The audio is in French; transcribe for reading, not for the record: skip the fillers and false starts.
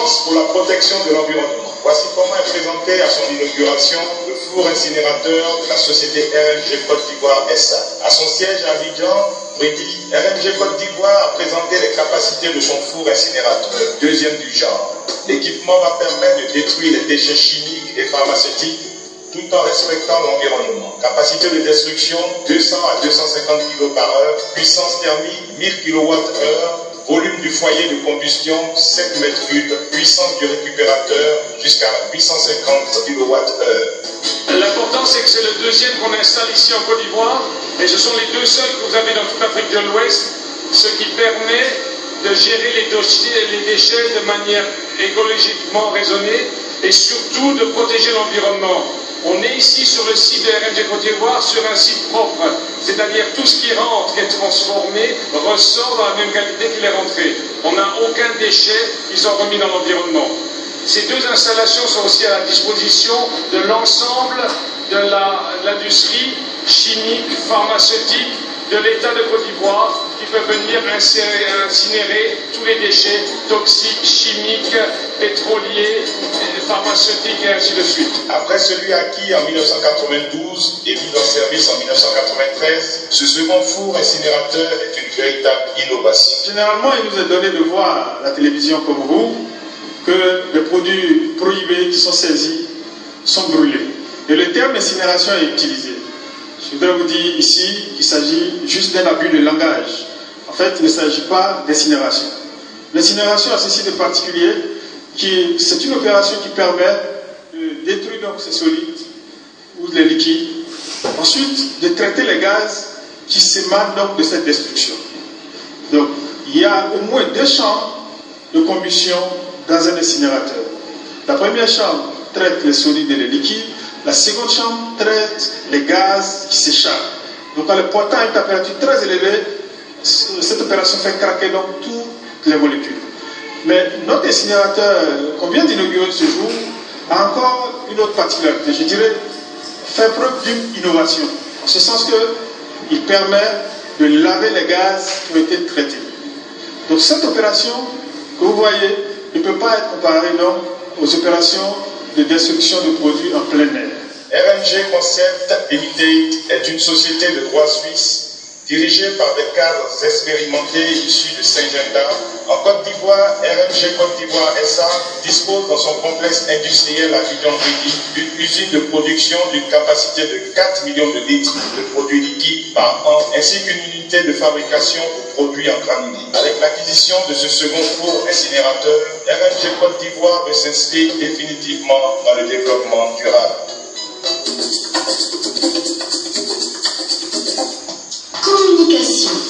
L'Alliance pour la protection de l'environnement. Voici comment est présenté à son inauguration le four incinérateur de la société RMG Côte d'Ivoire SA. À son siège à Abidjan, RMG Côte d'Ivoire a présenté les capacités de son four incinérateur, deuxième du genre. L'équipement va permettre de détruire les déchets chimiques et pharmaceutiques tout en respectant l'environnement. Capacité de destruction 200 à 250 kg par heure, puissance thermique 1000 kWh, volume du foyer de combustion 7 m3, puissance du récupérateur jusqu'à 850 kWh. L'important, c'est que c'est le deuxième qu'on installe ici en Côte d'Ivoire, et ce sont les deux seuls que vous avez dans toute l'Afrique de l'Ouest, ce qui permet de gérer les déchets de manière écologiquement raisonnée et surtout de protéger l'environnement. On est ici sur le site de RMG Côte d'Ivoire, sur un site propre, c'est-à-dire tout ce qui rentre est transformé, ressort dans la même qualité qu'il est rentré. On n'a aucun déchet qui sont remis dans l'environnement. Ces deux installations sont aussi à la disposition de l'ensemble de l'industrie chimique, pharmaceutique de l'État de Côte d'Ivoire, qui peut venir incinérer tous les déchets toxiques, chimiques, pétroliers, pharmaceutiques et ainsi de suite. Après celui acquis en 1992 et mis en service en 1993, ce second four incinérateur est une véritable innovation. Généralement, il nous est donné de voir à la télévision comme vous que les produits prohibés qui sont saisis sont brûlés. Et le terme incinération est utilisé. Je voudrais vous dire ici qu'il s'agit juste d'un abus de langage. En fait, il ne s'agit pas d'incinération. L'incinération a ceci de particulier, c'est une opération qui permet de détruire donc ces solides ou les liquides, ensuite de traiter les gaz qui s'émanent donc de cette destruction. Donc, il y a au moins deux chambres de combustion dans un incinérateur. La première chambre traite les solides et les liquides. La seconde chambre traite les gaz qui s'échappent. Donc, en le portant à une température très élevée, cette opération fait craquer donc toutes les molécules. Mais notre incinérateur qu'on vient d'inaugurer ce jour a encore une autre particularité. Je dirais, fait preuve d'une innovation. En ce sens qu'il permet de laver les gaz qui ont été traités. Donc, cette opération que vous voyez ne peut pas être comparée donc aux opérations de destruction de produits en plein air. RMG Concept Limited est une société de droit suisse dirigée par des cadres expérimentés issus de Saint-Genda. En Côte d'Ivoire, RMG Côte d'Ivoire SA dispose dans son complexe industriel à Abidjan-Brigui d'une usine de production d'une capacité de 4 millions de litres de produits liquides par an, ainsi qu'une unité de fabrication pour produits en granulés. Avec l'acquisition de ce second four incinérateur, RMG Côte d'Ivoire veut s'inscrire définitivement dans le développement durable. Communication.